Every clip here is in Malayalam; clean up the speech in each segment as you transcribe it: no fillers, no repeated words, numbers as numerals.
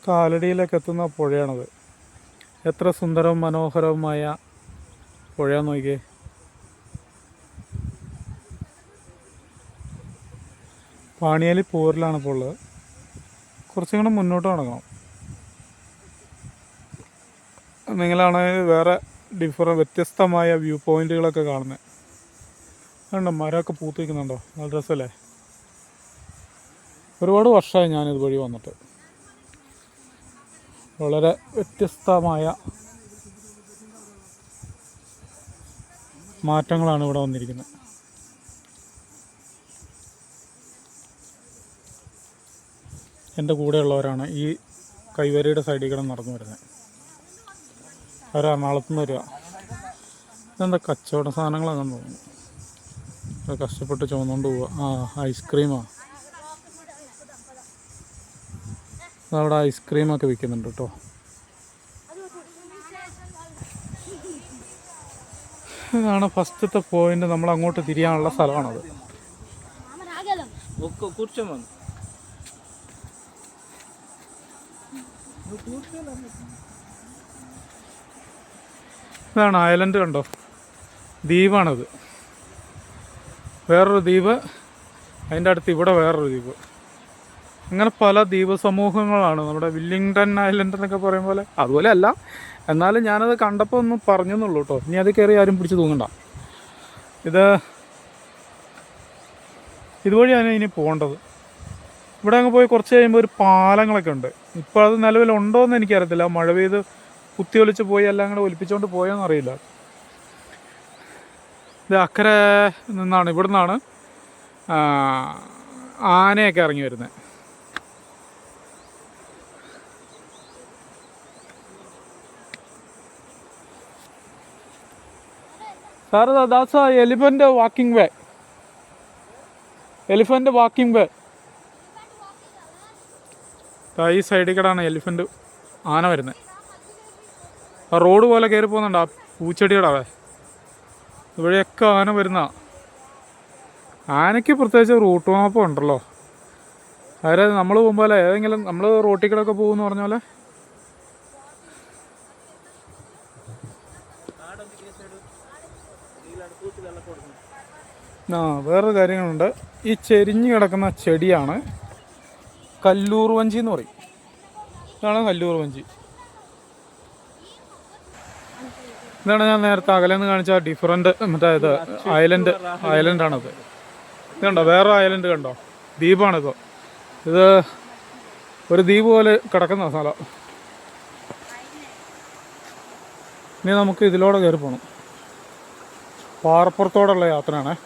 കാലടിയിലേക്ക് എത്തുന്ന പുഴയാണത്. എത്ര സുന്ദരവും മനോഹരവുമായ പുഴയാന്ന് നോക്കിയേ. പാണിയേലി പോരിലാണ് ഇപ്പോൾ ഉള്ളത്. കുറച്ചും കൂടെ മുന്നോട്ട് നടക്കണം. നിങ്ങളാണ് വേറെ വ്യത്യസ്തമായ വ്യൂ പോയിന്റുകളൊക്കെ കാണുന്നത്. അതുകൊണ്ട് മരമൊക്കെ പൂത്ത് നിൽക്കുന്നുണ്ടോ? നല്ല രസമല്ലേ? ഒരുപാട് വർഷമായി ഞാനിത് വഴി വന്നിട്ട്. വളരെ വ്യത്യസ്തമായ മാറ്റങ്ങളാണ് ഇവിടെ വന്നിരിക്കുന്നത്. എൻ്റെ കൂടെയുള്ളവരാണ് ഈ കൈവരിയുടെ സൈഡിൽ കൂടെ നടന്നു വരുന്നത്. അവർ എറണാകുളത്ത് നിന്ന് വരിക. ഇതെന്താ കച്ചവട സാധനങ്ങളാണെന്ന് തോന്നുന്നു. അത് കഷ്ടപ്പെട്ട് ചുമന്നുകൊണ്ട് പോവുക. ഐസ്ക്രീമാണ്. അതവിടെ ഐസ്ക്രീമൊക്കെ വിൽക്കുന്നുണ്ട് കേട്ടോ. ഇതാണ് ഫസ്റ്റത്തെ പോയിന്റ്. നമ്മൾ അങ്ങോട്ട് തിരിയാനുള്ള സ്ഥലമാണത്. ഇതാണ് ഐലൻഡ്, കണ്ടോ? ദ്വീപാണത്. വേറൊരു ദ്വീപ്, അതിൻ്റെ അടുത്ത് ഇവിടെ വേറൊരു ദ്വീപ്. അങ്ങനെ പല ദ്വീപ സമൂഹങ്ങളാണ്. നമ്മുടെ വില്ലിംഗ്ടൺ ഐലൻഡ് എന്നൊക്കെ പറയും പോലെ അതുപോലെ അല്ല, എന്നാലും ഞാനത് കണ്ടപ്പോൾ ഒന്ന് പറഞ്ഞെന്നുള്ളൂ കേട്ടോ. ഇനി അത് കയറി ആരും പിടിച്ച് തൂങ്ങണ്ട. ഇതുവഴിയാണ് ഇനി പോകേണ്ടത്. ഇവിടെ അങ്ങ് പോയി കുറച്ച് കഴിയുമ്പോൾ ഒരു പാലങ്ങളൊക്കെ ഉണ്ട്. ഇപ്പോൾ അത് നിലവിലുണ്ടോ എന്ന് എനിക്കറിയത്തില്ല. മഴ പെയ്ത് കുത്തിയൊലിച്ച് പോയി എല്ലാം കൂടെ ഒലിപ്പിച്ചുകൊണ്ട് പോയോന്നറിയില്ല. ഇത് അക്കരെ നിന്നാണ്, ഇവിടെ നിന്നാണ് ആനയൊക്കെ ഇറങ്ങി വരുന്നത്. സാർ, ദാറ്റ്സ് ആ എലിഫന്റ് വാക്കിംഗ് വേ. എലിഫന്റ് വാക്കിംഗ് വേ. ഈ സൈഡിൽ കൂടെയാണ് എലിഫന്റ് ആന വരുന്നത്. ആ റോഡ് പോലെ കയറി പോകുന്നുണ്ട് ആ പൂച്ചെടിയുടെ അവിടെ. ഇവിടെയൊക്കെ ആന വരുന്ന. ആനയ്ക്ക് പ്രത്യേകിച്ച് റൂട്ട് മാപ്പ് ഉണ്ടല്ലോ. അതായത് നമ്മൾ പോകുമ്പോൾ ഏതെങ്കിലും നമ്മൾ റോട്ടിൽ കൂടെ ഒക്കെ പോകുമെന്ന് പറഞ്ഞ പോലെ. വേറൊരു കാര്യങ്ങളുണ്ട്. ഈ ചെരിഞ്ഞ് കിടക്കുന്ന ചെടിയാണ് കല്ലൂർ വഞ്ചി എന്ന് പറയും. ഇതാണ് കല്ലൂർ വഞ്ചി. ഇതാണ് ഞാൻ നേരത്തെ അകലെന്ന് കാണിച്ച ഡിഫറൻറ്റ് ഇത് ഐലൻഡാണത്. ഇത് കണ്ടോ? വേറെ ഐലൻഡ് കണ്ടോ? ദ്വീപാണിത്. ഇത് ഒരു ദ്വീപ് പോലെ കിടക്കുന്ന സ്ഥലം. ഇനി നമുക്ക് ഇതിലൂടെ കയറി പോകണം. പാറപ്പുറത്തോടുള്ള യാത്രയാണേ.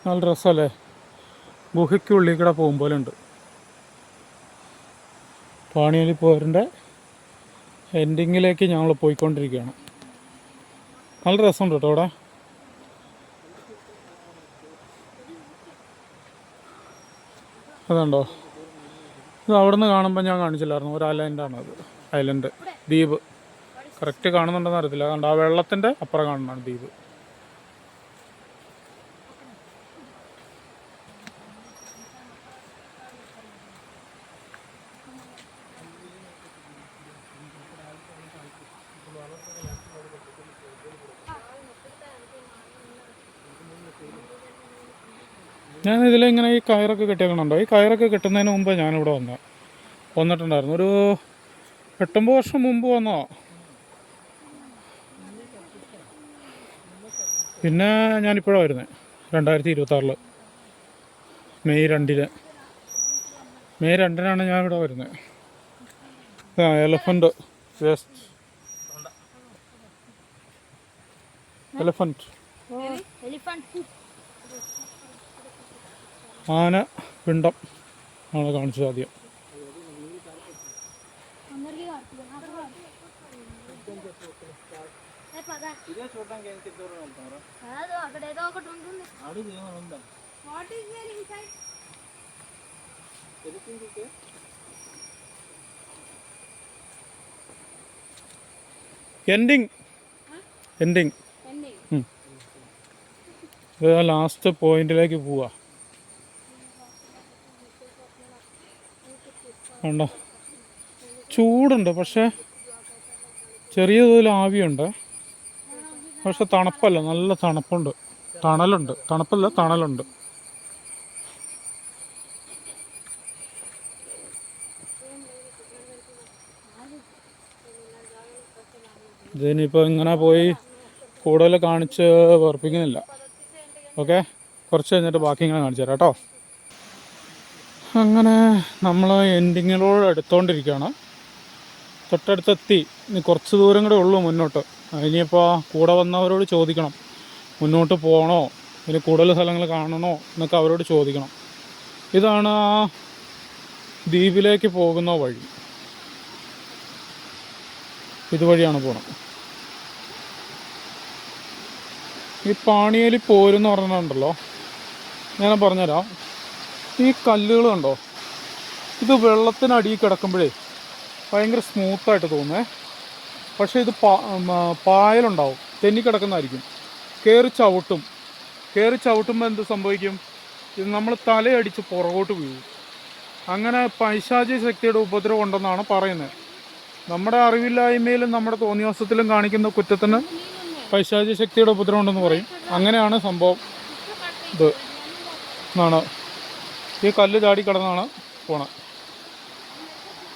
നല്ല രസമല്ലേ? ഗുഹയ്ക്കുള്ളിൽ കൂടെ പോകും പോലെ ഉണ്ട്. പാണിയേലി പോരിൻ്റെ എൻഡിങ്ങിലേക്ക് ഞങ്ങൾ പോയിക്കൊണ്ടിരിക്കുകയാണ്. നല്ല രസമുണ്ട് കേട്ടോ ഇവിടെ. അതുണ്ടോ? ഇത് അവിടെ നിന്ന് കാണുമ്പോൾ ഞാൻ കാണിച്ചില്ലായിരുന്നു, ഒരു ഐലൻഡാണത്. ഐലൻഡ്, ദ്വീപ്. കറക്റ്റ് കാണുന്നുണ്ടെന്ന് അറിയത്തില്ല. കണ്ടോ? ആ വെള്ളത്തിൻ്റെ അപ്പുറം കാണുന്നതാണ് ദ്വീപ്. ഞാനിതിലിങ്ങനെ ഈ കയറൊക്കെ കെട്ടിയേക്കണുണ്ടോ? ഈ കയറൊക്കെ കെട്ടുന്നതിന് മുമ്പ് ഞാനിവിടെ വന്നിട്ടുണ്ടായിരുന്നു. ഒരു 8-9 വർഷം മുമ്പ് വന്നോ. പിന്നെ ഞാനിപ്പോഴാണ് വരുന്നത്. 2026 മെയ് 2-ന്. മെയ് 2-നാണ് ഞാനിവിടെ വരുന്നത്. Elephant waste. എലഫൻറ്റ് ആന പിണ്ടം ആണ് കാണിച്ചത് ആദ്യം. എൻഡിങ്. ഇത് ലാസ്റ്റ് പോയിന്റിലേക്ക് പോവാ. കണ്ടോ, ചൂടുണ്ട്, പക്ഷേ ചെറിയ തോതിൽ ആവിയുണ്ട്. പക്ഷെ തണുപ്പല്ല, നല്ല തണുപ്പുണ്ട്, തണലുണ്ട്. തണുപ്പല്ല, തണലുണ്ട്. ഇതിനിപ്പോൾ ഇങ്ങനെ പോയി കൂടുതൽ കാണിച്ച് വെറുപ്പിക്കുന്നില്ല. ഓക്കെ, കുറച്ച് കഴിഞ്ഞിട്ട് ബാക്കി ഇങ്ങനെ കാണിച്ചു തരാം കേട്ടോ. അങ്ങനെ നമ്മൾ എൻഡിങ്ങിനോട് എടുത്തുകൊണ്ടിരിക്കുകയാണ്. തൊട്ടടുത്തെത്തി. ഇനി കുറച്ച് ദൂരം കൂടെ ഉള്ളൂ മുന്നോട്ട്. ഇനിയിപ്പോൾ കൂടെ വന്നവരോട് ചോദിക്കണം, മുന്നോട്ട് പോകണോ, ഇനി കൂടുതൽ സ്ഥലങ്ങൾ കാണണോ എന്നൊക്കെ അവരോട് ചോദിക്കണം. ഇതാണ് ആ ദ്വീപിലേക്ക് പോകുന്ന വഴി. ഇതുവഴിയാണ് പോകണം. ഈ പാണിയേലി പോരെന്ന് പറഞ്ഞിട്ടുണ്ടല്ലോ, ഞാൻ പറഞ്ഞുതരാം. ഈ കല്ലുകൾ കണ്ടോ, ഇത് വെള്ളത്തിനടിയിൽ കിടക്കുമ്പോഴേ ഭയങ്കര സ്മൂത്തായിട്ട് തോന്നുന്നേ. പക്ഷേ ഇത് പായലുണ്ടാവും, തെന്നിക്കിടക്കുന്നതായിരിക്കും. കയറി ചവിട്ടുമ്പോൾ എന്ത് സംഭവിക്കും? ഇത് നമ്മൾ തലയടിച്ച് പുറകോട്ട് വീഴും. അങ്ങനെ പൈശാചിക ശക്തിയുടെ ഉപദ്രവം ഉണ്ടെന്നാണ് പറയുന്നത്. നമ്മുടെ അറിവില്ലായ്മയിലും നമ്മുടെ തോന്നിവാസത്തിലും കാണിക്കുന്ന കുറ്റത്തിന് പൈശാചിക ശക്തിയുടെ ഉപദ്രവം ഉണ്ടെന്ന് പറയും. അങ്ങനെയാണ് സംഭവം. ഇത് എന്നാണ് ഈ കല്ല് ചാടി കിടന്നാണ് പോണത്.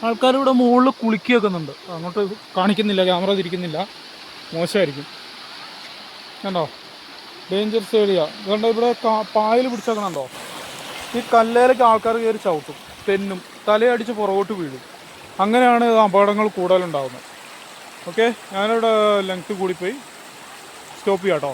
ആൾക്കാരിവിടെ മുകളിൽ കുളിക്കി വെക്കുന്നുണ്ട്. അങ്ങോട്ട് കാണിക്കുന്നില്ല, ക്യാമറ തിരിക്കുന്നില്ല, മോശമായിരിക്കും. കണ്ടോ, ഡേഞ്ചറസ് ഏരിയ. അതുകൊണ്ട് ഇവിടെ പായൽ പിടിച്ചേക്കണുണ്ടോ? ഈ കല്ലേലൊക്കെ ആൾക്കാർ കയറി ചവിട്ടും, തെന്നും, തലയടിച്ച് പുറകോട്ട് വീഴും. അങ്ങനെയാണ് അപകടങ്ങൾ കൂടുതലുണ്ടാകുന്നത്. ഓക്കെ, ഞാനിവിടെ ലെങ്ത്ത് കൂടിപ്പോയി, സ്റ്റോപ്പ് ചെയ്യാം കേട്ടോ.